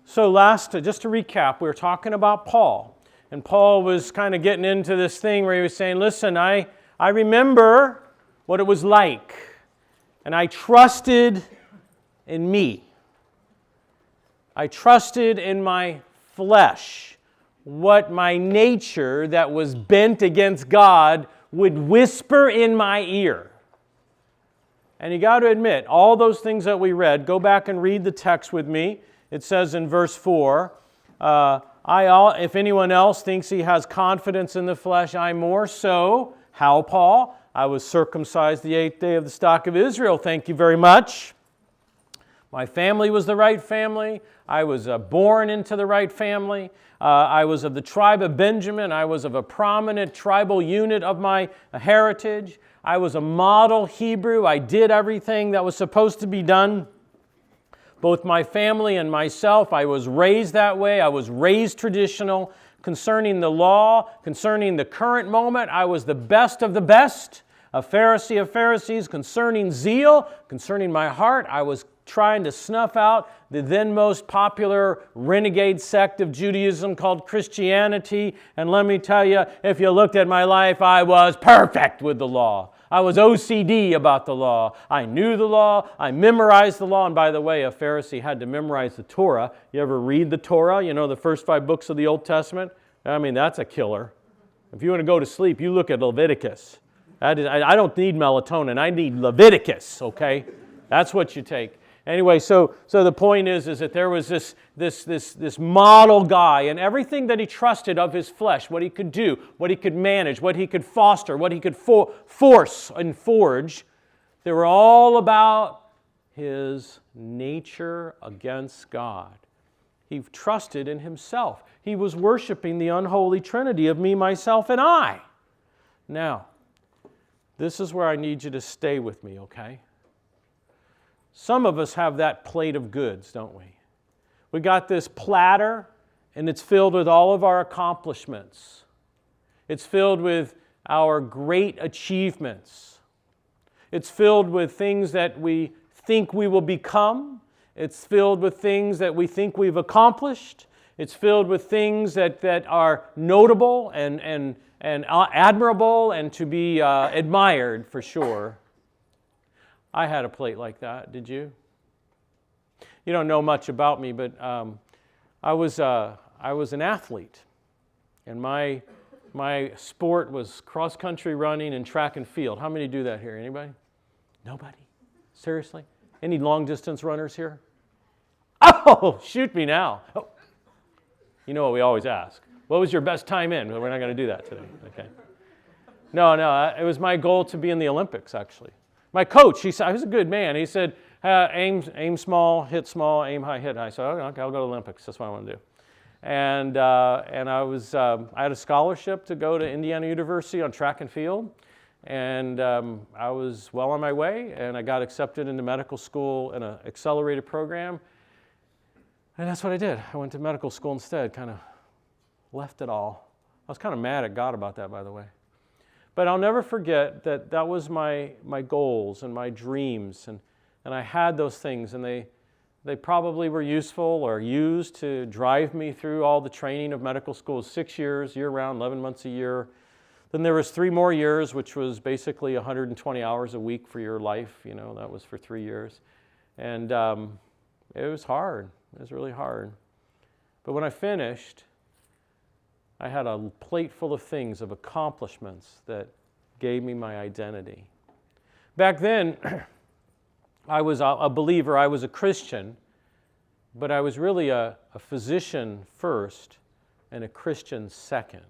So just to recap, we were talking about Paul. And Paul was kind of getting into this thing where he was saying, listen, I remember what it was like. And I trusted in me. I trusted in my flesh. What my nature that was bent against God would whisper in my ear. And you got to admit, all those things that we read, go back and read the text with me. It says in verse 4, if anyone else thinks he has confidence in the flesh, I more so. How, Paul? I was circumcised the 8th day of the stock of Israel. Thank you very much. My family was the right family. I was born into the right family. I was of the tribe of Benjamin. I was of a prominent tribal unit of my heritage. I was a model Hebrew. I did everything that was supposed to be done. Both my family and myself, I was raised that way. I was raised traditional. Concerning the law, concerning the current moment, I was the best of the best, a Pharisee of Pharisees. Concerning zeal, concerning my heart, I was trying to snuff out the then most popular renegade sect of Judaism called Christianity. And let me tell you, if you looked at my life, I was perfect with the law. I was OCD about the law. I knew the law. I memorized the law. And by the way, a Pharisee had to memorize the Torah. You ever read the Torah? You know, the first 5 books of the Old Testament? I mean, that's a killer. If you want to go to sleep, you look at Leviticus. I don't need melatonin. I need Leviticus, okay? That's what you take. Anyway, so the point is that there was this model guy, and everything that he trusted of his flesh, what he could do, what he could manage, what he could foster, what he could force and forge, they were all about his nature against God. He trusted in himself. He was worshiping the unholy trinity of me, myself, and I. Now, this is where I need you to stay with me, okay? Some of us have that plate of goods, don't we? We got this platter, and it's filled with all of our accomplishments. It's filled with our great achievements. It's filled with things that we think we will become. It's filled with things that we think we've accomplished. It's filled with things that are notable and admirable and to be admired for sure. I had a plate like that, did you? You don't know much about me, but I was an athlete, and my sport was cross-country running and track and field. How many do that here? Anybody? Nobody? Seriously? Any long-distance runners here? Oh, shoot me now. Oh. You know what we always ask. What was your best time in? We're not going to do that today. Okay. No, it was my goal to be in the Olympics, actually. My coach, he said, he was a good man. He said, aim small, hit small, aim high, hit high. So okay, I'll go to the Olympics. That's what I want to do. And I had a scholarship to go to Indiana University on track and field. And I was well on my way, and I got accepted into medical school in an accelerated program. And that's what I did. I went to medical school instead, kind of left it all. I was kind of mad at God about that, by the way. But I'll never forget that was my goals and my dreams, and I had those things, and they probably were useful or used to drive me through all the training of medical school. 6 years, year-round, 11 months a year. Then there was 3 more years, which was basically 120 hours a week for your life. You know, that was for 3 years. And it was hard. It was really hard. But when I finished, I had a plate full of things, of accomplishments that gave me my identity. Back then, I was a believer, I was a Christian, but I was really a physician first and a Christian second.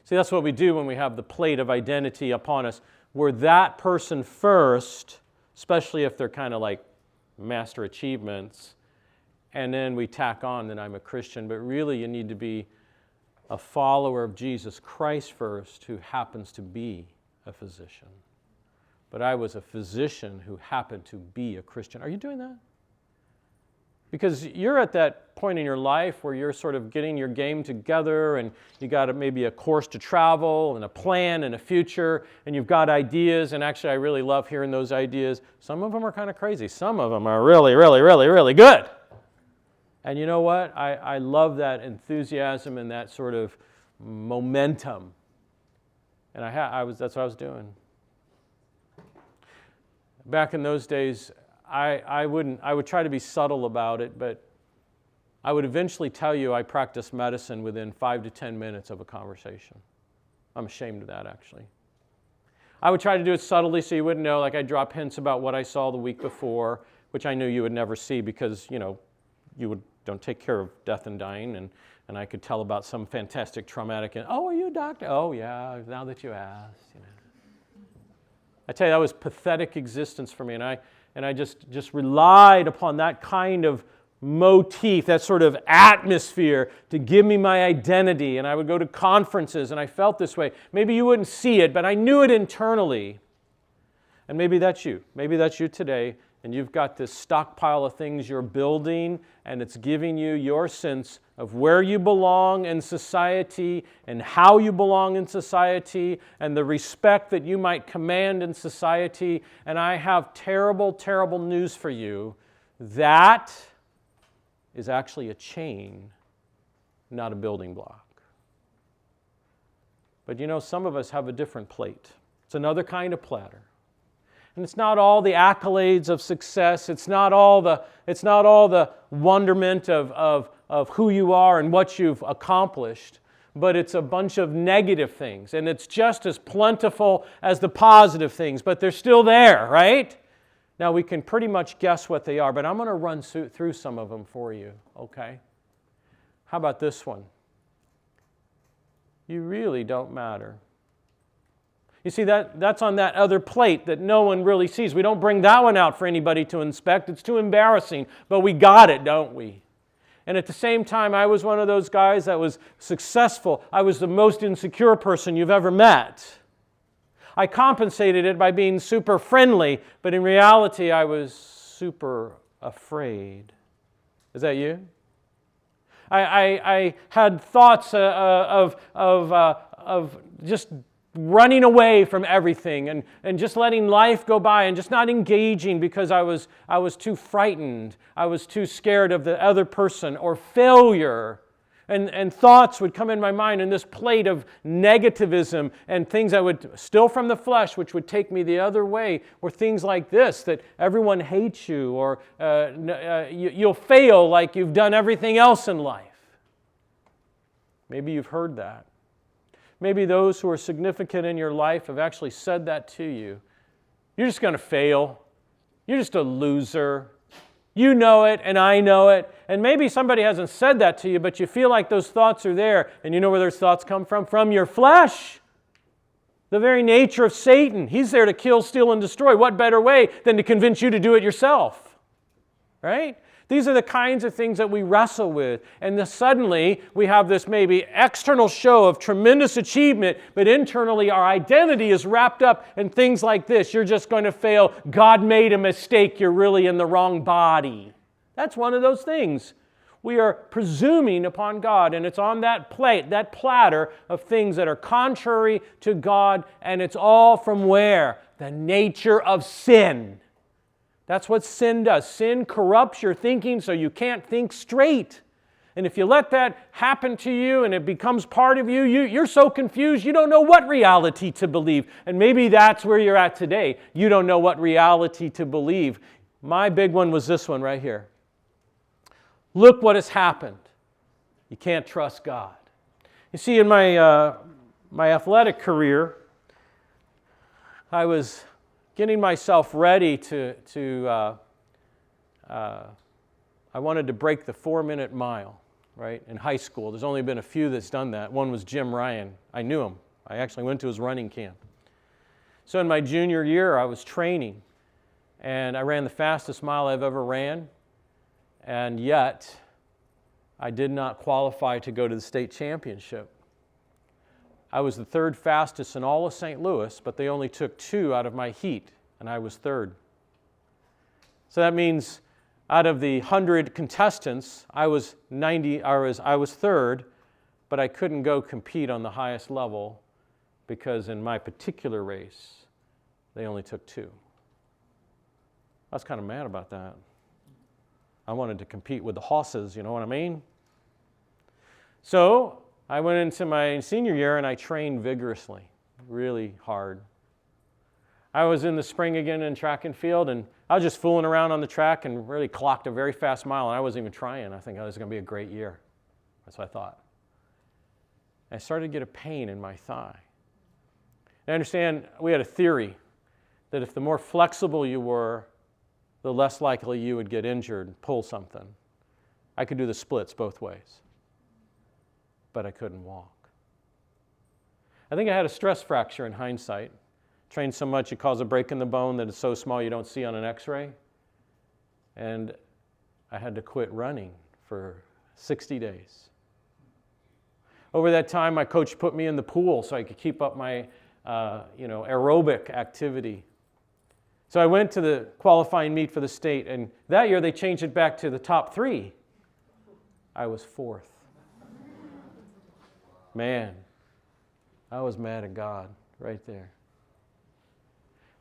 See, that's what we do when we have the plate of identity upon us. We're that person first, especially if they're kind of like master achievements, and then we tack on that I'm a Christian, but really you need to be a follower of Jesus Christ first who happens to be a physician. But I was a physician who happened to be a Christian. Are you doing that? Because you're at that point in your life where you're sort of getting your game together, and you got maybe a course to travel and a plan and a future, and you've got ideas, and actually I really love hearing those ideas. Some of them are kind of crazy. Some of them are really, really, really, really good. And you know what? I love that enthusiasm and that sort of momentum. And that's what I was doing. Back in those days, I would try to be subtle about it, but I would eventually tell you I practiced medicine within 5 to 10 minutes of a conversation. I'm ashamed of that, actually. I would try to do it subtly so you wouldn't know, like I'd drop hints about what I saw the week before, which I knew you would never see because, you don't take care of death and dying, and I could tell about some fantastic traumatic, oh, are you a doctor? Oh, yeah, now that you asked. I tell you, that was pathetic existence for me, and I just relied upon that kind of motif, that sort of atmosphere to give me my identity. And I would go to conferences and I felt this way. Maybe you wouldn't see it, but I knew it internally. And maybe that's you. Maybe that's you today, and you've got this stockpile of things you're building, and it's giving you your sense of where you belong in society and how you belong in society and the respect that you might command in society. And I have terrible, terrible news for you. That is actually a chain, not a building block. But some of us have a different plate. It's another kind of platter. And it's not all the accolades of success. It's not all the wonderment of who you are and what you've accomplished. But it's a bunch of negative things. And it's just as plentiful as the positive things. But they're still there, right? Now, we can pretty much guess what they are, but I'm going to run through some of them for you, okay? How about this one? You really don't matter. You see, that's on that other plate that no one really sees. We don't bring that one out for anybody to inspect. It's too embarrassing, but we got it, don't we? And at the same time, I was one of those guys that was successful. I was the most insecure person you've ever met. I compensated it by being super friendly, but in reality, I was super afraid. Is that you? I had thoughts of just running away from everything and just letting life go by and just not engaging because I was too frightened. I was too scared of the other person or failure. And thoughts would come in my mind, and this plate of negativism and things that would still from the flesh, which would take me the other way, were things like this, that everyone hates you, or you'll fail like you've done everything else in life. Maybe you've heard that. Maybe those who are significant in your life have actually said that to you. You're just going to fail. You're just a loser. You know it, and I know it. And maybe somebody hasn't said that to you, but you feel like those thoughts are there. And you know where those thoughts come from? From your flesh. The very nature of Satan. He's there to kill, steal, and destroy. What better way than to convince you to do it yourself? Right? These are the kinds of things that we wrestle with. And then suddenly we have this maybe external show of tremendous achievement, but internally our identity is wrapped up in things like this. You're just going to fail. God made a mistake. You're really in the wrong body. That's one of those things. We are presuming upon God, and it's on that plate, that platter of things that are contrary to God, and it's all from where? The nature of sin. That's what sin does. Sin corrupts your thinking so you can't think straight. And if you let that happen to you and it becomes part of you, you're so confused you don't know what reality to believe. And maybe that's where you're at today. You don't know what reality to believe. My big one was this one right here. Look what has happened. You can't trust God. You see, in my athletic career, I was getting myself ready I wanted to break the 4-minute mile, right, in high school. There's only been a few that's done that. One was Jim Ryan. I knew him. I actually went to his running camp. So in my junior year, I was training, and I ran the fastest mile I've ever ran, and yet I did not qualify to go to the state championship. I was the third fastest in all of St. Louis, but they only took 2 out of my heat, and I was third. So that means out of the 100 contestants, I was third, but I couldn't go compete on the highest level because in my particular race, they only took 2. I was kind of mad about that. I wanted to compete with the horses, you know what I mean? So I went into my senior year and I trained vigorously, really hard. I was in the spring again in track and field, and I was just fooling around on the track and really clocked a very fast mile, and I wasn't even trying. I think, oh, this is going to be a great year. That's what I thought. I started to get a pain in my thigh. I understand we had a theory that if the more flexible you were, the less likely you would get injured, pull something. I could do the splits both ways, but I couldn't walk. I think I had a stress fracture in hindsight. Trained so much it caused a break in the bone that it's so small you don't see on an x-ray. And I had to quit running for 60 days. Over that time, my coach put me in the pool so I could keep up my aerobic activity. So I went to the qualifying meet for the state, and that year they changed it back to the top 3. I was 4th. Man, I was mad at God right there.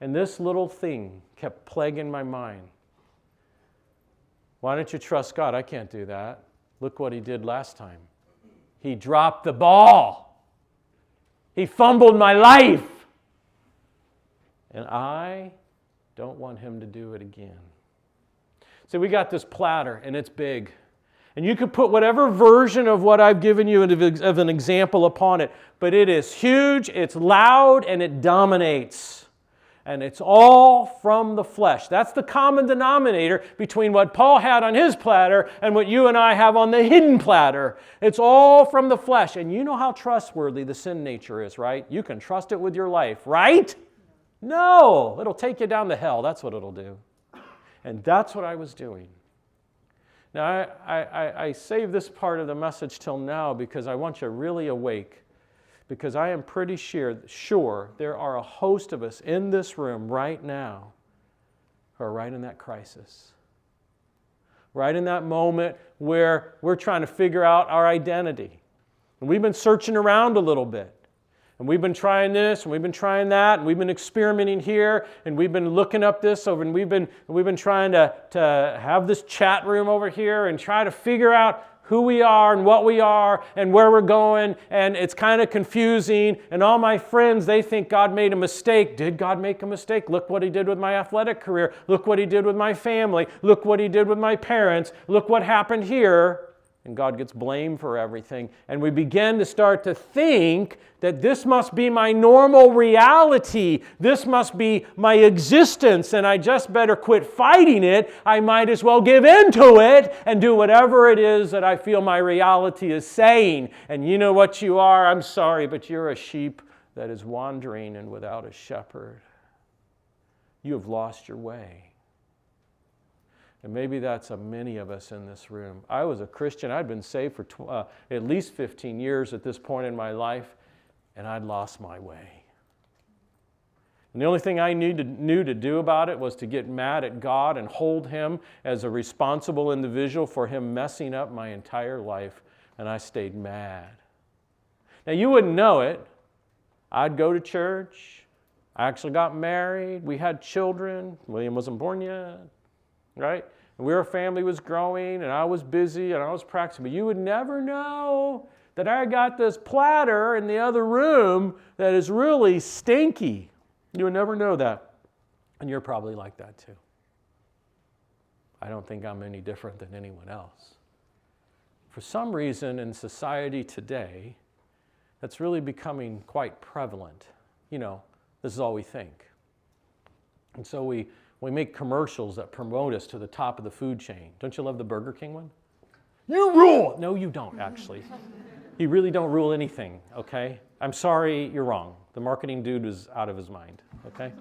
And this little thing kept plaguing my mind. Why don't you trust God? I can't do that. Look what he did last time. He dropped the ball. He fumbled my life. And I don't want him to do it again. So we got this platter, and it's big. And you could put whatever version of what I've given you of an example upon it, but it is huge, it's loud, and it dominates. And it's all from the flesh. That's the common denominator between what Paul had on his platter and what you and I have on the hidden platter. It's all from the flesh. And you know how trustworthy the sin nature is, right? You can trust it with your life, right? No, it'll take you down to hell. That's what it'll do. And that's what I was doing. Now, I saved this part of the message till now because I want you really awake. Because I am pretty sure there are a host of us in this room right now who are right in that crisis. Right in that moment where we're trying to figure out our identity. And we've been searching around a little bit. And we've been trying this, and we've been trying that, and we've been experimenting here, and we've been looking up this over, and we've been trying to have this chat room over here and try to figure out who we are and what we are and where we're going, and it's kind of confusing. And all my friends, they think God made a mistake. Did God make a mistake? Look what he did with my athletic career. Look what he did with my family. Look what he did with my parents. Look what happened here. And God gets blamed for everything. And we begin to start to think that this must be my normal reality. This must be my existence, and I just better quit fighting it. I might as well give in to it and do whatever it is that I feel my reality is saying. And you know what you are? I'm sorry, but you're a sheep that is wandering and without a shepherd. You have lost your way. And maybe that's many of us in this room. I was a Christian. I'd been saved for at least 15 years at this point in my life, and I'd lost my way. And the only thing I knew to do about it was to get mad at God and hold him as a responsible individual for him messing up my entire life, and I stayed mad. Now, you wouldn't know it. I'd go to church. I actually got married. We had children. William wasn't born yet. Right? And our family was growing, and I was busy, and I was practicing. But you would never know that I got this platter in the other room that is really stinky. You would never know that. And you're probably like that too. I don't think I'm any different than anyone else. For some reason in society today, that's really becoming quite prevalent. You know, this is all we think. And so we make commercials that promote us to the top of the food chain. Don't you love the Burger King one? You rule! No, you don't, actually. You really don't rule anything, okay? I'm sorry, you're wrong. The marketing dude was out of his mind, okay?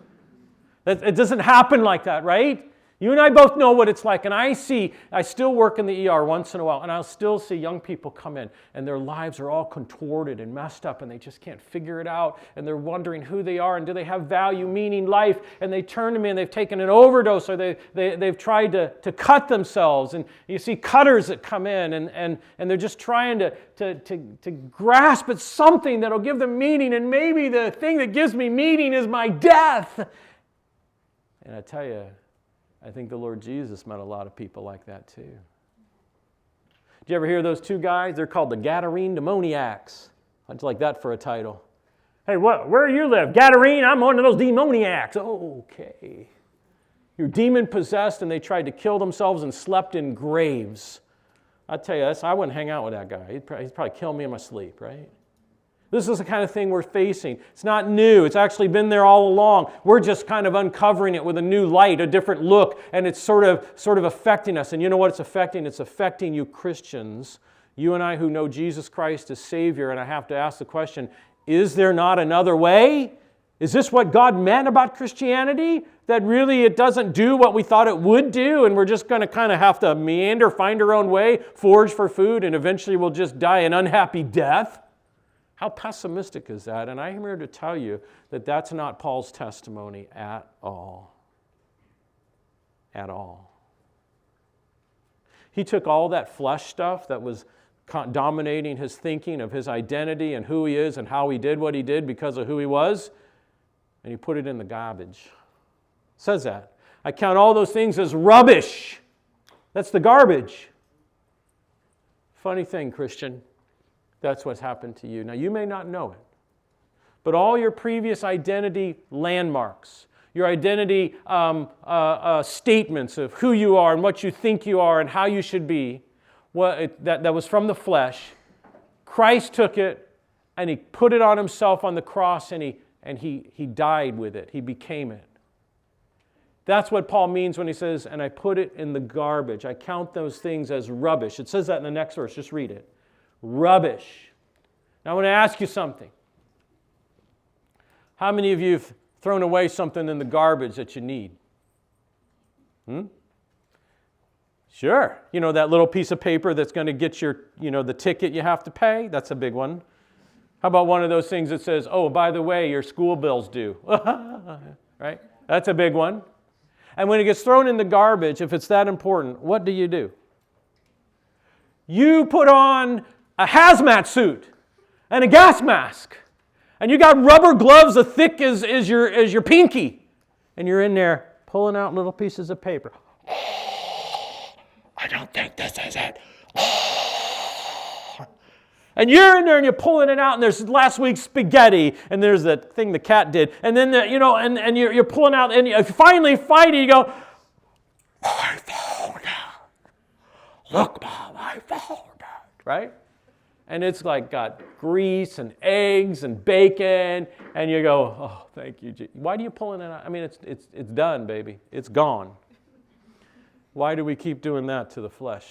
It doesn't happen like that, right? You and I both know what it's like, and I still work in the ER once in a while, and I'll still see young people come in, and their lives are all contorted and messed up, and they just can't figure it out, and they're wondering who they are, and do they have value, meaning, life, and they turn to me, and they've taken an overdose, or they've tried to cut themselves, and you see cutters that come in, and they're just trying to grasp at something that'll give them meaning, and maybe the thing that gives me meaning is my death. And I tell you, I think the Lord Jesus met a lot of people like that too. Did you ever hear those two guys? They're called the Gadarene demoniacs. I'd like that for a title. Hey, where do you live? Gadarene? I'm one of those demoniacs. Oh, okay. You're demon-possessed, and they tried to kill themselves and slept in graves. I tell you, I wouldn't hang out with that guy. He'd probably kill me in my sleep, right? This is the kind of thing we're facing. It's not new. It's actually been there all along. We're just kind of uncovering it with a new light, a different look, and it's sort of affecting us. And you know what it's affecting? It's affecting you Christians, you and I who know Jesus Christ as Savior. And I have to ask the question, is there not another way? Is this what God meant about Christianity? That really it doesn't do what we thought it would do, and we're just going to kind of have to meander, find our own way, forage for food, and eventually we'll just die an unhappy death? How pessimistic is that? And I'm here to tell you that that's not Paul's testimony at all. At all. He took all that flesh stuff that was dominating his thinking of his identity and who he is and how he did what he did because of who he was, and he put it in the garbage. It says that. I count all those things as rubbish. That's the garbage. Funny thing, Christian. That's what's happened to you. Now, you may not know it, but all your previous identity landmarks, your identity statements of who you are and what you think you are and how you should be, that was from the flesh. Christ took it and he put it on himself on the cross, and he died with it. He became it. That's what Paul means when he says, and I put it in the garbage. I count those things as rubbish. It says that in the next verse. Just read it. Rubbish. Now I want to ask you something. How many of you have thrown away something in the garbage that you need? Sure. You know that little piece of paper that's going to get your, the ticket you have to pay? That's a big one. How about one of those things that says, oh, by the way, your school bill's due? Right? That's a big one. And when it gets thrown in the garbage, if it's that important, what do? You put on a hazmat suit and a gas mask, and you got rubber gloves as thick as your pinky, and you're in there pulling out little pieces of paper. I don't think this is it. And you're in there and you're pulling it out, and there's last week's spaghetti, and there's that thing the cat did, and then and you're pulling out, and you finally fight it. You go, I found it. Look, Mom, I found it. Right? And it's like got grease and eggs and bacon, and you go, oh, thank you, Jesus. Why do you pulling it out? I mean, it's done, baby. It's gone. Why do we keep doing that to the flesh?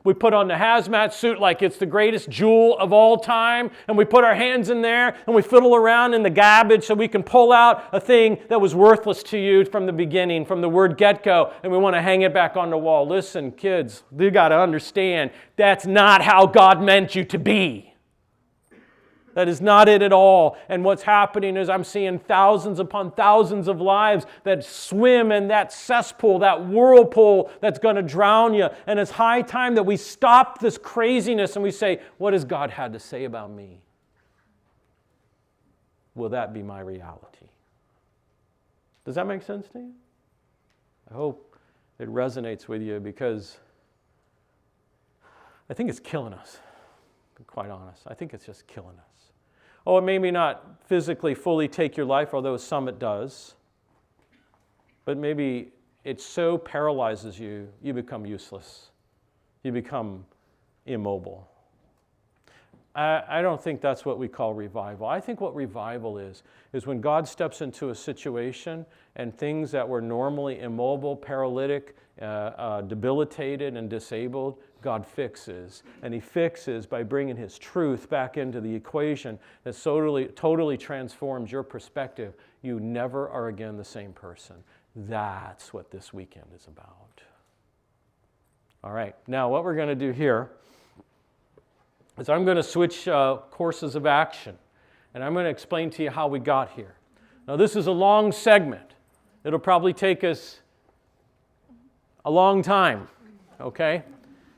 We put on the hazmat suit like it's the greatest jewel of all time, and we put our hands in there, and we fiddle around in the garbage so we can pull out a thing that was worthless to you from the beginning, from the word get-go, and we want to hang it back on the wall. Listen, kids, you got to understand, that's not how God meant you to be. That is not it at all. And what's happening is I'm seeing thousands upon thousands of lives that swim in that cesspool, that whirlpool that's going to drown you. And it's high time that we stop this craziness and we say, what has God had to say about me? Will that be my reality? Does that make sense to you? I hope it resonates with you, because I think it's killing us, to be quite honest. I think it's just killing us. Oh, it may not physically fully take your life, although some it does. But maybe it so paralyzes you, you become useless. You become immobile. I don't think that's what we call revival. I think what revival is when God steps into a situation and things that were normally immobile, paralytic, debilitated, and disabled, God fixes. And He fixes by bringing His truth back into the equation that totally transforms your perspective. You never are again the same person. That's what this weekend is about. All right, now what we're going to do here is I'm going to switch courses of action, and I'm going to explain to you how we got here. Now, this is a long segment. It'll probably take us a long time, okay?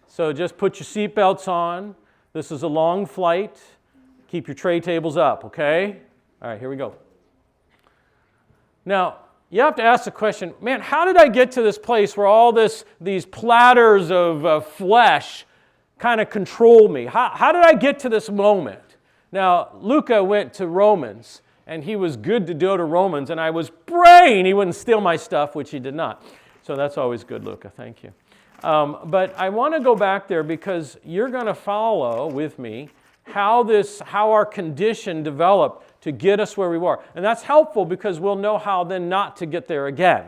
So just put your seatbelts on. This is a long flight. Keep your tray tables up, okay? All right, here we go. Now, you have to ask the question, man, how did I get to this place where all these platters of flesh kind of control me? How did I get to this moment? Now, Luca went to Romans, and he was good to go to Romans, and I was praying he wouldn't steal my stuff, which he did not. So that's always good, Luca. Thank you. But I want to go back there because you're going to follow with me how our condition developed to get us where we were. And that's helpful because we'll know how then not to get there again.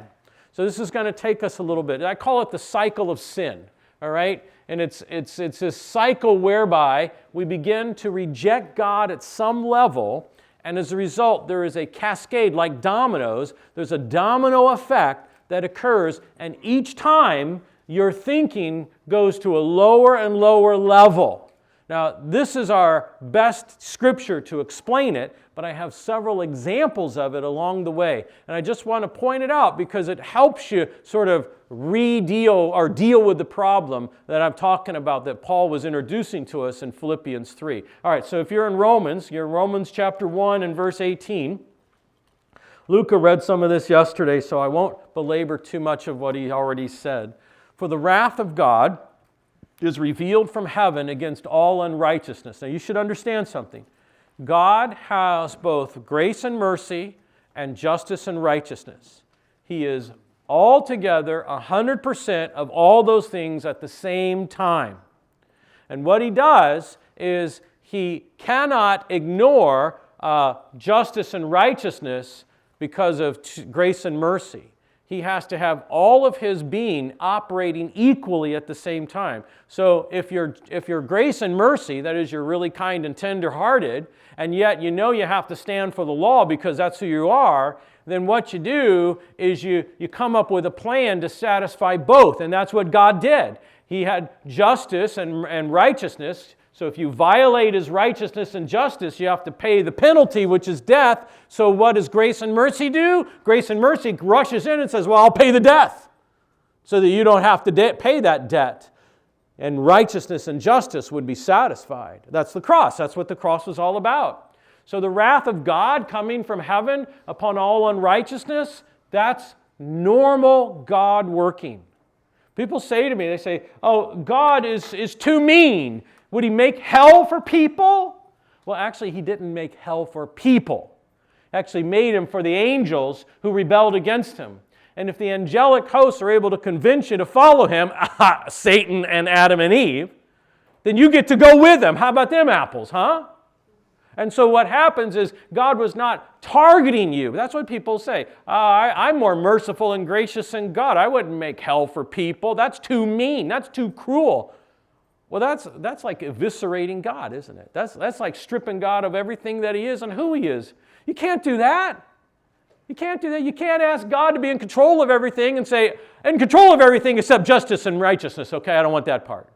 So this is going to take us a little bit. I call it the cycle of sin, all right? And it's this cycle whereby we begin to reject God at some level, and as a result, there is a cascade like dominoes. There's a domino effect that occurs, and each time your thinking goes to a lower and lower level. Now, this is our best scripture to explain it, but I have several examples of it along the way. And I just want to point it out because it helps you sort of deal with the problem that I'm talking about that Paul was introducing to us in Philippians 3. All right, so if you're in Romans chapter 1 and verse 18. Luca read some of this yesterday, so I won't belabor too much of what he already said. For the wrath of God is revealed from heaven against all unrighteousness. Now you should understand something. God has both grace and mercy and justice and righteousness. He is altogether 100% of all those things at the same time. And what he does is he cannot ignore justice and righteousness because of grace and mercy. He has to have all of his being operating equally at the same time. So if you're grace and mercy, that is, you're really kind and tender-hearted, and yet you know you have to stand for the law because that's who you are, then what you do is you come up with a plan to satisfy both, and that's what God did. He had justice and righteousness. So if you violate his righteousness and justice, you have to pay the penalty, which is death. So what does grace and mercy do? Grace and mercy rushes in and says, well, I'll pay the death so that you don't have to pay that debt. And righteousness and justice would be satisfied. That's the cross. That's what the cross was all about. So the wrath of God coming from heaven upon all unrighteousness, that's normal God working. People say to me, they say, oh, God is too mean. Would he make hell for people? Well, actually, he didn't make hell for people. He actually made him for the angels who rebelled against him. And if the angelic hosts are able to convince you to follow him, Satan and Adam and Eve, then you get to go with them. How about them apples, huh? And so what happens is God was not targeting you. That's what people say. I'm more merciful and gracious than God. I wouldn't make hell for people. That's too mean. That's too cruel. Well, that's like eviscerating God, isn't it? That's like stripping God of everything that he is and who he is. You can't do that. You can't do that. You can't ask God to be in control of everything and say, in control of everything except justice and righteousness. Okay, I don't want that part.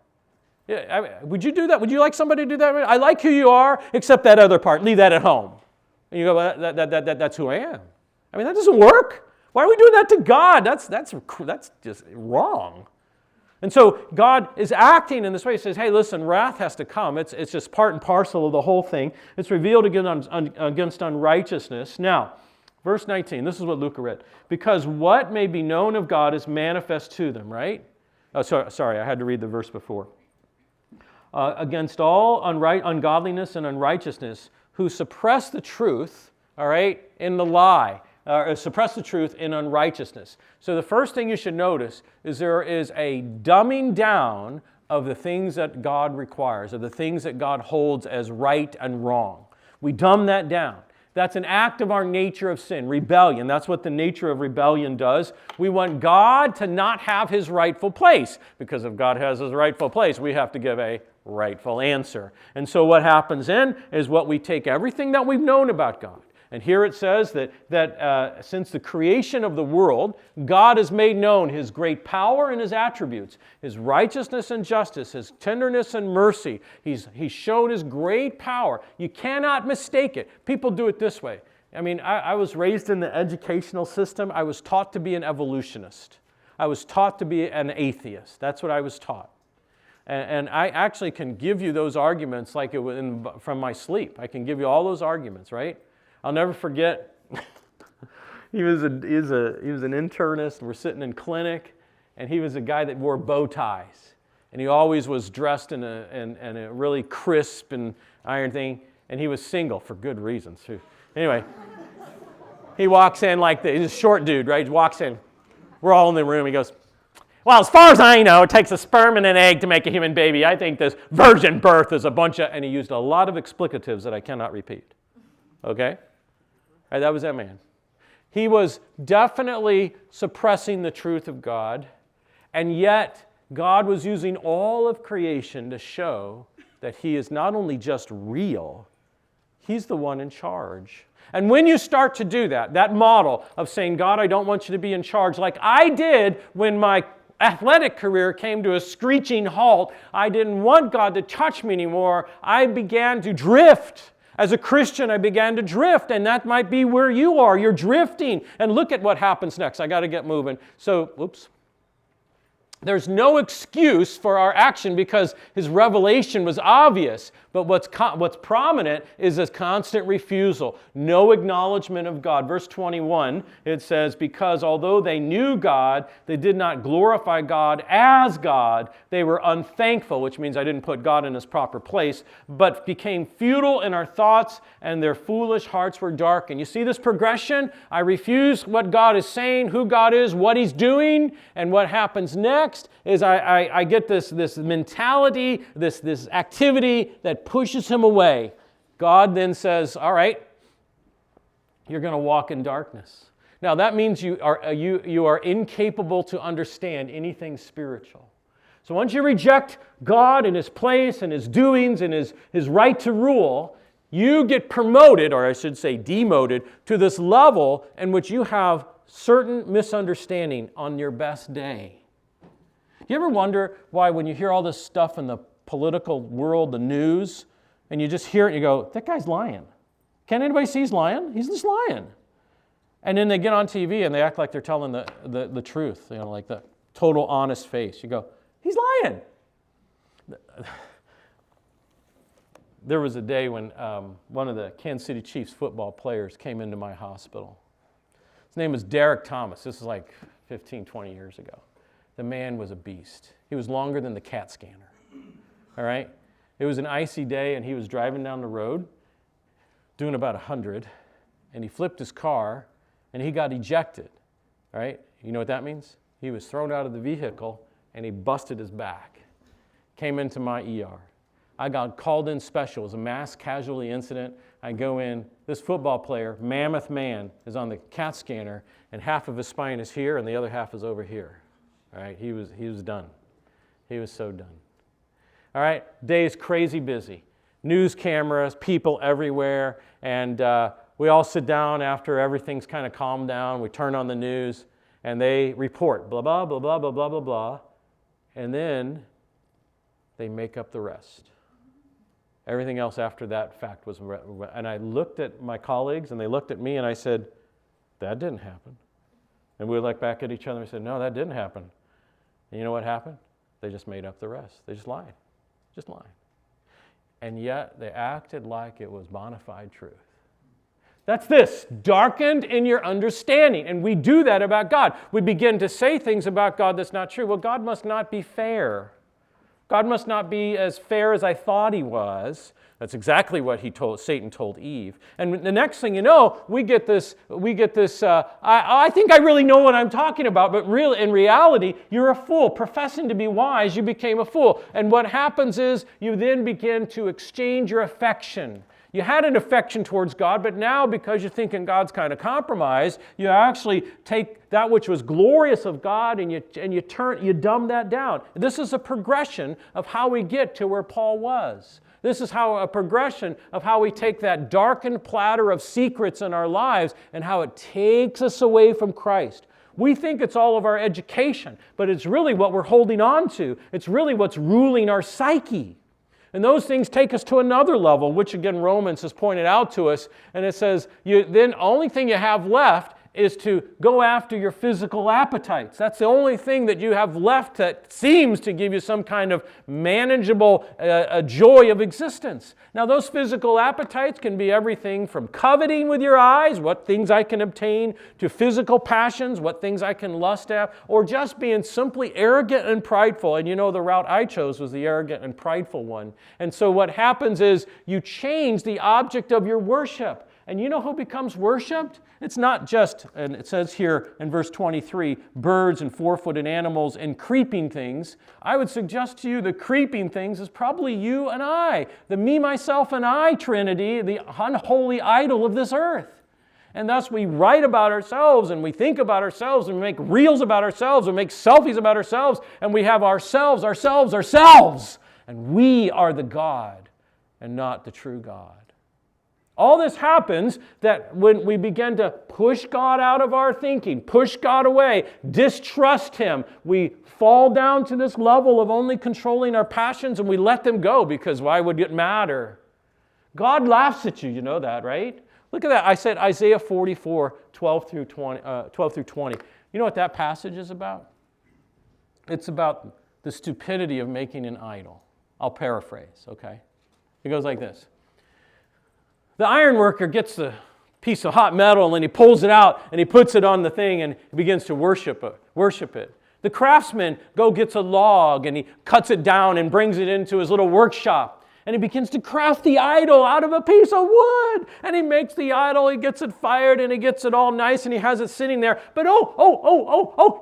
Yeah, would you do that? Would you like somebody to do that? I like who you are, except that other part. Leave that at home. And you go, well, that's who I am. I mean, that doesn't work. Why are we doing that to God? That's just wrong. And so God is acting in this way. He says, hey, listen, wrath has to come. It's just part and parcel of the whole thing. It's revealed against unrighteousness. Now, verse 19, this is what Luca read. Because what may be known of God is manifest to them, right? Oh, sorry, I had to read the verse before. Against all ungodliness and unrighteousness, who suppress the truth, all right, in the lie. Suppress the truth in unrighteousness. So the first thing you should notice is there is a dumbing down of the things that God requires, of the things that God holds as right and wrong. We dumb that down. That's an act of our nature of sin, rebellion. That's what the nature of rebellion does. We want God to not have his rightful place, because if God has his rightful place, we have to give a rightful answer. And so what happens then is what we take everything that we've known about God. And here it says that since the creation of the world, God has made known his great power and his attributes, his righteousness and justice, his tenderness and mercy. He's shown his great power. You cannot mistake it. People do it this way. I mean, I was raised in the educational system. I was taught to be an evolutionist. I was taught to be an atheist. That's what I was taught. And I actually can give you those arguments like it was from my sleep. I can give you all those arguments, right? I'll never forget, he was an internist. We're sitting in clinic, and he was a guy that wore bow ties. And he always was dressed in a really crisp and iron thing. And he was single for good reasons, too. Anyway, he walks in like this. He's a short dude, right? He walks in. We're all in the room. He goes, well, as far as I know, it takes a sperm and an egg to make a human baby. I think this virgin birth is a bunch of... And he used a lot of explicatives that I cannot repeat. Okay? All right, that was that man. He was definitely suppressing the truth of God, and yet God was using all of creation to show that He is not only just real, He's the one in charge. And when you start to do that model of saying, God, I don't want you to be in charge, like I did when my athletic career came to a screeching halt, I didn't want God to touch me anymore. I began to drift. As a Christian, I began to drift, and that might be where you are. You're drifting. And look at what happens next. I got to get moving. So, oops. There's no excuse for our action because His revelation was obvious. But what's prominent is a constant refusal. No acknowledgement of God. Verse 21, it says, because although they knew God, they did not glorify God as God. They were unthankful, which means I didn't put God in His proper place, but became futile in our thoughts, and their foolish hearts were darkened. You see this progression? I refuse what God is saying, who God is, what He's doing, and what happens next is I get this mentality, this activity that pushes him away. God then says, all right, you're going to walk in darkness. Now that means you are incapable to understand anything spiritual. So once you reject God and His place and His doings and His right to rule, you get promoted, or I should say demoted, to this level in which you have certain misunderstanding on your best day. You ever wonder why when you hear all this stuff in the political world, the news, and you just hear it and you go, that guy's lying. Can't anybody see he's lying? He's just lying. And then they get on TV and they act like they're telling the truth, like the total honest face. You go, he's lying. There was a day when one of the Kansas City Chiefs football players came into my hospital. His name was Derek Thomas. This is like 15, 20 years ago. The man was a beast. He was longer than the CAT scanner. All right? It was an icy day, and he was driving down the road, doing about 100, and he flipped his car, and he got ejected. All right? You know what that means? He was thrown out of the vehicle, and he busted his back. Came into my ER. I got called in special. It was a mass casualty incident. I go in. This football player, mammoth man, is on the CAT scanner, and half of his spine is here, and the other half is over here. All right, he was done. He was so done. All right, day is crazy busy. News cameras, people everywhere, and we all sit down after everything's kind of calmed down. We turn on the news, and they report, blah, blah, blah, blah, blah, blah, blah, blah, and then they make up the rest. Everything else after that fact was, and I looked at my colleagues, and they looked at me, and I said, that didn't happen. And we looked back at each other and said, no, that didn't happen. And you know what happened? They just made up the rest. They just lied. Just lied. And yet they acted like it was bona fide truth. That's this, darkened in your understanding. And we do that about God. We begin to say things about God that's not true. Well, God must not be fair. God must not be as fair as I thought He was. That's exactly what Satan told Eve. And the next thing you know, we get this, I think I really know what I'm talking about, but really, in reality, you're a fool. Professing to be wise, you became a fool. And what happens is you then begin to exchange your affection. You had an affection towards God, but now because you're thinking God's kind of compromised, you actually take that which was glorious of God and you dumb that down. This is a progression of how we get to where Paul was. This is a progression of how we take that darkened platter of secrets in our lives and how it takes us away from Christ. We think it's all of our education, but it's really what we're holding on to. It's really what's ruling our psyche. And those things take us to another level, which again Romans has pointed out to us. And it says, then the only thing you have left is to go after your physical appetites. That's the only thing that you have left that seems to give you some kind of manageable joy of existence. Now, those physical appetites can be everything from coveting with your eyes, what things I can obtain, to physical passions, what things I can lust at, or just being simply arrogant and prideful. And you know, the route I chose was the arrogant and prideful one. And so what happens is you change the object of your worship. And you know who becomes worshipped? It's not just, and it says here in verse 23, birds and four-footed animals and creeping things. I would suggest to you the creeping things is probably you and I, the me, myself, and I trinity, the unholy idol of this earth. And thus we write about ourselves and we think about ourselves and we make reels about ourselves and make selfies about ourselves and we have ourselves. And we are the God and not the true God. All this happens that when we begin to push God out of our thinking, push God away, distrust Him, we fall down to this level of only controlling our passions and we let them go because why would it matter? God laughs at you, you know that, right? Look at that. I said Isaiah 44, 12 through 20. You know what that passage is about? It's about the stupidity of making an idol. I'll paraphrase, okay? It goes like this. The iron worker gets the piece of hot metal and he pulls it out and he puts it on the thing and he begins to worship it. The craftsman gets a log and he cuts it down and brings it into his little workshop and he begins to craft the idol out of a piece of wood. And he makes the idol, he gets it fired and he gets it all nice and he has it sitting there. But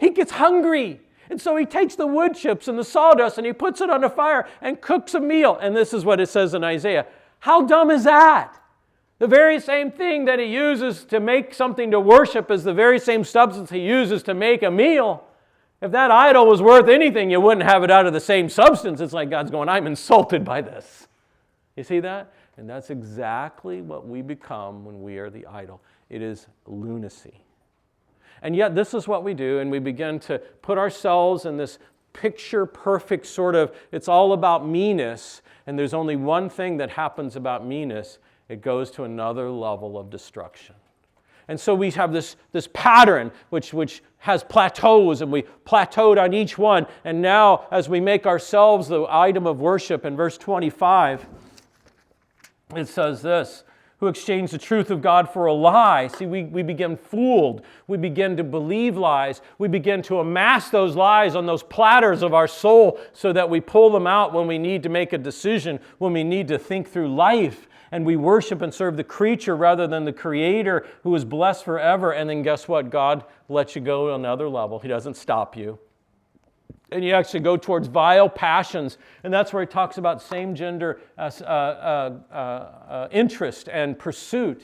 he gets hungry. And so he takes the wood chips and the sawdust and he puts it on the fire and cooks a meal. And this is what it says in Isaiah. How dumb is that? The very same thing that he uses to make something to worship is the very same substance he uses to make a meal. If that idol was worth anything, you wouldn't have it out of the same substance. It's like God's going, I'm insulted by this. You see that? And that's exactly what we become when we are the idol. It is lunacy. And yet this is what we do, and we begin to put ourselves in this picture-perfect sort of, it's all about meanness, and there's only one thing that happens about meanness. It goes to another level of destruction. And so we have this pattern which has plateaus, and we plateaued on each one. And now as we make ourselves the item of worship in verse 25, it says this, who exchanged the truth of God for a lie. See, we begin fooled. We begin to believe lies. We begin to amass those lies on those platters of our soul so that we pull them out when we need to make a decision, when we need to think through life. And we worship and serve the creature rather than the Creator who is blessed forever. And then guess what? God lets you go to another level. He doesn't stop you. And you actually go towards vile passions. And that's where he talks about same-gender interest and pursuit.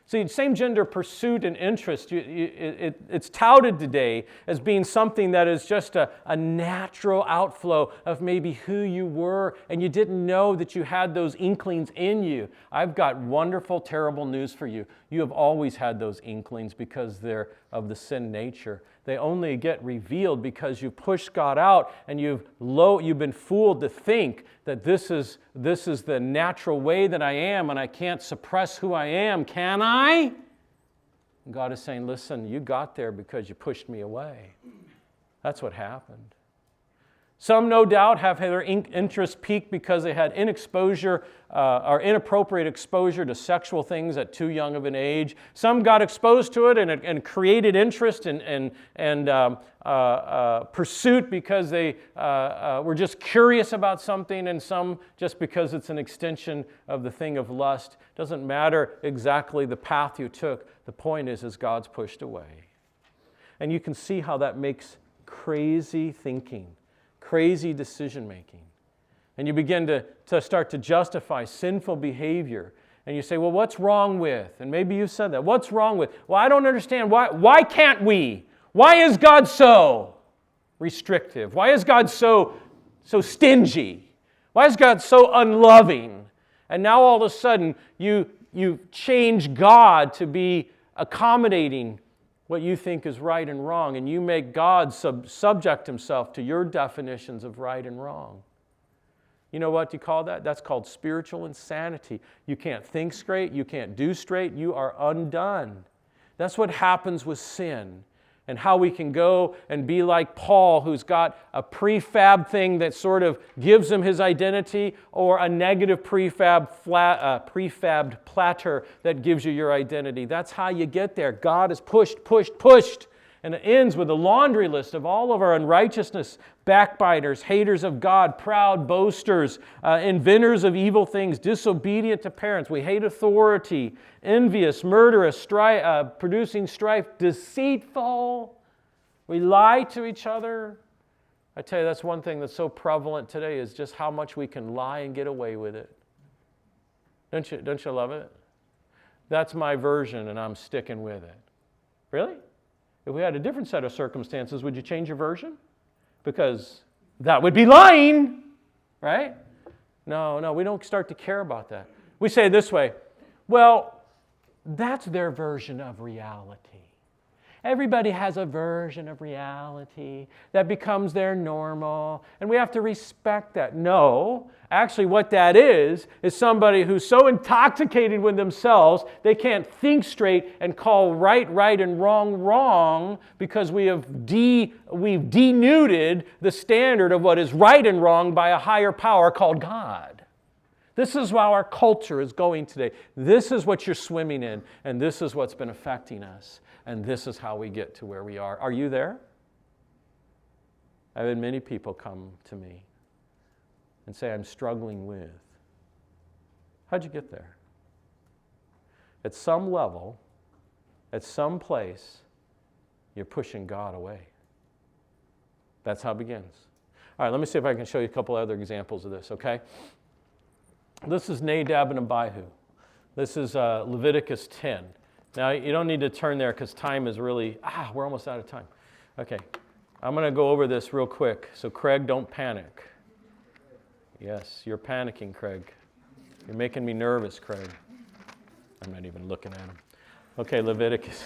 See, same-gender pursuit and interest, it's touted today as being something that is just a natural outflow of maybe who you were, and you didn't know that you had those inklings in you. I've got wonderful, terrible news for you. You have always had those inklings because they're of the sin nature. They only get revealed because you've pushed God out and you've been fooled to think that this is the natural way that I am and I can't suppress who I am, can I? And God is saying, listen, you got there because you pushed me away. That's what happened. Some, no doubt, have had their interest piqued because they had or inappropriate exposure to sexual things at too young of an age. Some got exposed to it and created interest and pursuit because they were just curious about something, and some just because it's an extension of the thing of lust. Doesn't matter exactly the path you took. The point is God's pushed away. And you can see how that makes crazy thinking. Crazy decision-making. And you begin to start to justify sinful behavior. And you say, well, what's wrong with? And maybe you said that. What's wrong with? Well, I don't understand. Why can't we? Why is God so restrictive? Why is God so stingy? Why is God so unloving? And now all of a sudden, you change God to be accommodating what you think is right and wrong, and you make God subject himself to your definitions of right and wrong. You know what you call that? That's called spiritual insanity. You can't think straight, you can't do straight, you are undone. That's what happens with sin. And how we can go and be like Paul, who's got a prefab thing that sort of gives him his identity, or a negative prefabbed platter that gives you your identity. That's how you get there. God is pushed, pushed, pushed. And it ends with a laundry list of all of our unrighteousness: backbiters, haters of God, proud boasters, inventors of evil things, disobedient to parents. We hate authority, envious, murderous, producing strife, deceitful. We lie to each other. I tell you, that's one thing that's so prevalent today, is just how much we can lie and get away with it. Don't you love it? That's my version, and I'm sticking with it. Really? If we had a different set of circumstances, would you change your version? Because that would be lying, right? No, we don't start to care about that. We say it this way: well, that's their version of reality. Everybody has a version of reality that becomes their normal, and we have to respect that. No, actually what that is somebody who's so intoxicated with themselves they can't think straight and call right and wrong, because we've denuded the standard of what is right and wrong by a higher power called God. This is how our culture is going today. This is what you're swimming in, and this is what's been affecting us. And this is how we get to where we are. Are you there? I've had many people come to me and say, I'm struggling with. How'd you get there? At some level, at some place, you're pushing God away. That's how it begins. All right, let me see if I can show you a couple other examples of this, okay? This is Nadab and Abihu. This is Leviticus 10. Now, you don't need to turn there because time is really, we're almost out of time. Okay, I'm going to go over this real quick. So, Craig, don't panic. Yes, you're panicking, Craig. You're making me nervous, Craig. I'm not even looking at him. Okay, Leviticus.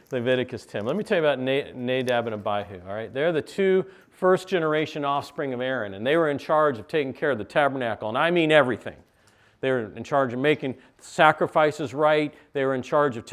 Leviticus 10. Let me tell you about Nadab and Abihu, all right? They're the two first-generation offspring of Aaron, and they were in charge of taking care of the tabernacle, and I mean everything. They were in charge of making sacrifices right. They were in charge of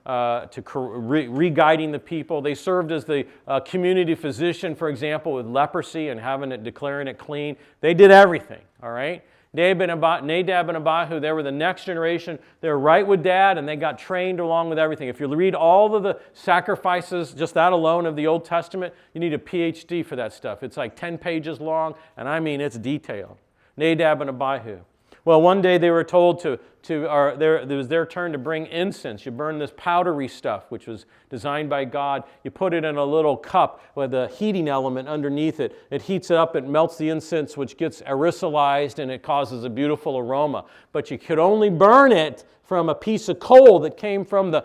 re-guiding the people. They served as the community physician, for example, with leprosy and declaring it clean. They did everything, all right? Nadab and Abihu, they were the next generation. They were right with Dad, and they got trained along with everything. If you read all of the sacrifices, just that alone of the Old Testament, you need a PhD for that stuff. It's like 10 pages long, and I mean it's detailed. Nadab and Abihu. Well, one day they were told it was their turn to bring incense. You burn this powdery stuff, which was designed by God. You put it in a little cup with a heating element underneath it. It heats it up, it melts the incense, which gets aerosolized, and it causes a beautiful aroma. But you could only burn it from a piece of coal that came from the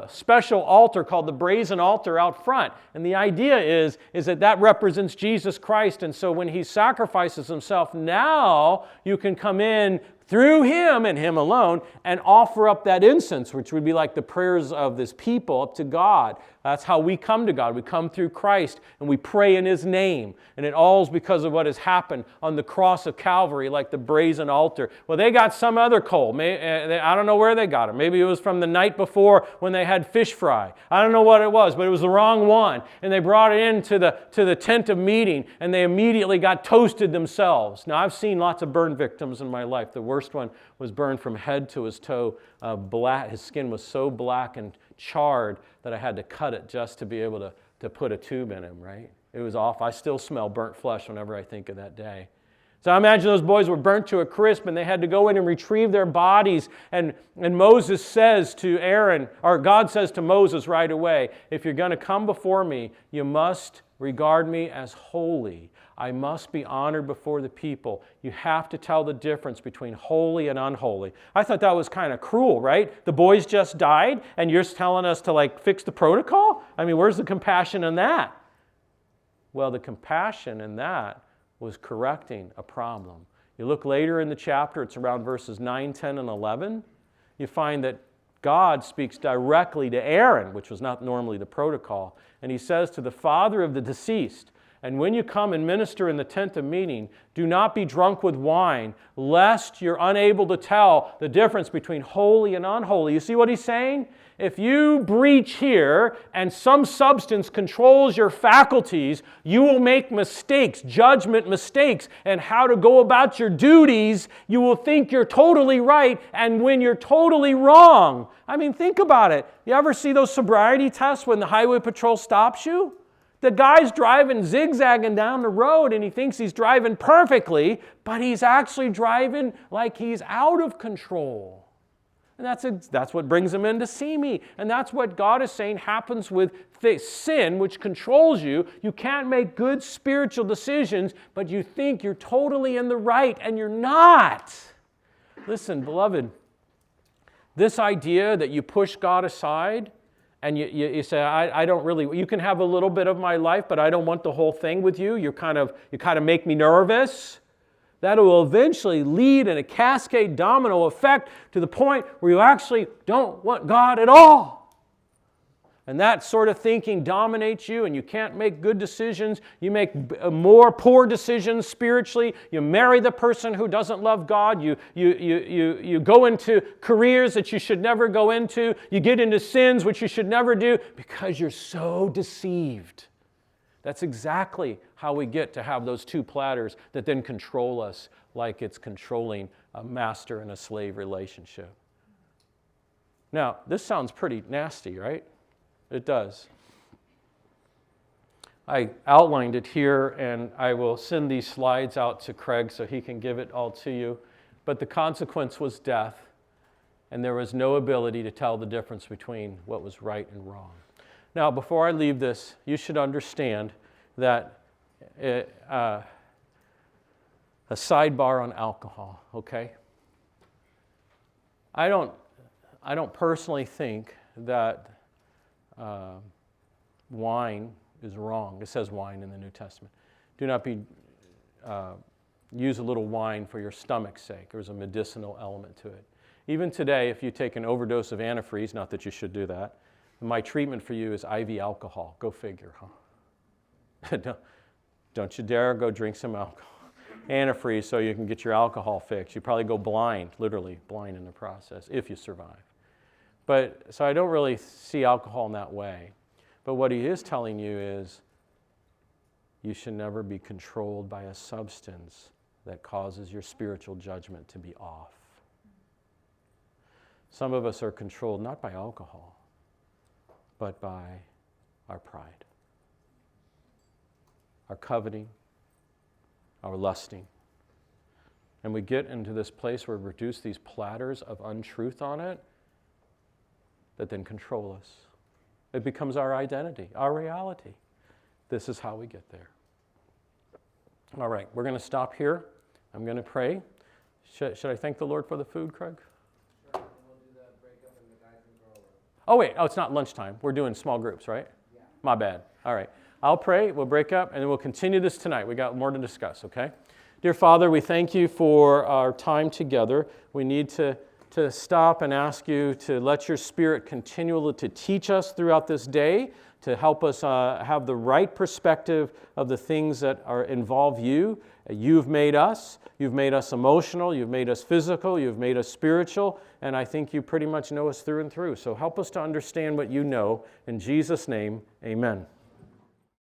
special altar called the brazen altar out front. And the idea is that represents Jesus Christ. And so when he sacrifices himself, now you can come in through him and him alone and offer up that incense, which would be like the prayers of this people up to God. That's how we come to God. We come through Christ and we pray in his name. And it all is because of what has happened on the cross of Calvary, like the brazen altar. Well, they got some other coal. I don't know where they got it. Maybe it was from the night before when they had fish fry. I don't know what it was, but it was the wrong one. And they brought it into the tent of meeting, and they immediately got toasted themselves. Now, I've seen lots of burn victims in my life. The worst one was burned from head to his toe. Black. His skin was so black and charred that I had to cut it just to be able to put a tube in him, right? It was awful. I still smell burnt flesh whenever I think of that day. So I imagine those boys were burnt to a crisp, and they had to go in and retrieve their bodies. And Moses says to Aaron, or God says to Moses right away, if you're going to come before me, you must regard me as holy. I must be honored before the people. You have to tell the difference between holy and unholy. I thought that was kind of cruel, right? The boys just died, and you're telling us to fix the protocol? I mean, where's the compassion in that? Well, the compassion in that was correcting a problem. You look later in the chapter, it's around verses 9, 10, and 11. You find that God speaks directly to Aaron, which was not normally the protocol, and he says to the father of the deceased, And when you come and minister in the tent of meeting, do not be drunk with wine, lest you're unable to tell the difference between holy and unholy. You see what he's saying? If you breach here and some substance controls your faculties, you will make mistakes, judgment mistakes, and how to go about your duties. You will think you're totally right, and when you're totally wrong. I mean, think about it. You ever see those sobriety tests when the highway patrol stops you? The guy's driving zigzagging down the road and he thinks he's driving perfectly, but he's actually driving like he's out of control. And that's what brings him in to see me. And that's what God is saying happens with sin, which controls you. You can't make good spiritual decisions, but you think you're totally in the right, and you're not. Listen, beloved, this idea that you push God aside, and you say, I don't really, you can have a little bit of my life, but I don't want the whole thing with you. You kind of make me nervous. That will eventually lead in a cascade domino effect to the point where you actually don't want God at all. And that sort of thinking dominates you, and you can't make good decisions. You make more poor decisions spiritually. You marry the person who doesn't love God. You go into careers that you should never go into. You get into sins which you should never do because you're so deceived. That's exactly how we get to have those two platters that then control us like it's controlling a master and a slave relationship. Now, this sounds pretty nasty, right? It does. I outlined it here, and I will send these slides out to Craig so he can give it all to you. But the consequence was death, and there was no ability to tell the difference between what was right and wrong. Now, before I leave this, you should understand that a sidebar on alcohol, okay? I don't personally think that wine is wrong. It says wine in the New Testament. Do not use a little wine for your stomach's sake. There's a medicinal element to it. Even today, if you take an overdose of antifreeze, not that you should do that, my treatment for you is IV alcohol. Go figure, huh? Don't you dare go drink some alcohol. Antifreeze so you can get your alcohol fixed. You probably go blind, literally blind in the process, if you survive. So I don't really see alcohol in that way. But what he is telling you is you should never be controlled by a substance that causes your spiritual judgment to be off. Some of us are controlled not by alcohol, but by our pride, our coveting, our lusting. And we get into this place where we reduce these platters of untruth on it that then control us. It becomes our identity, our reality. This is how we get there. All right, we're going to stop here. I'm going to pray. Should I thank the Lord for the food, Craig? Sure, and we'll do the breakup and the guys and girls. Oh, wait. Oh, it's not lunchtime. We're doing small groups, right? Yeah. My bad. All right. I'll pray. We'll break up, and then we'll continue this tonight. We got more to discuss, okay? Dear Father, we thank you for our time together. We need to stop and ask you to let your Spirit continue to teach us throughout this day, to help us have the right perspective of the things that involve you. You've made us emotional, you've made us physical, you've made us spiritual, and I think you pretty much know us through and through. So help us to understand what you know. In Jesus' name, amen.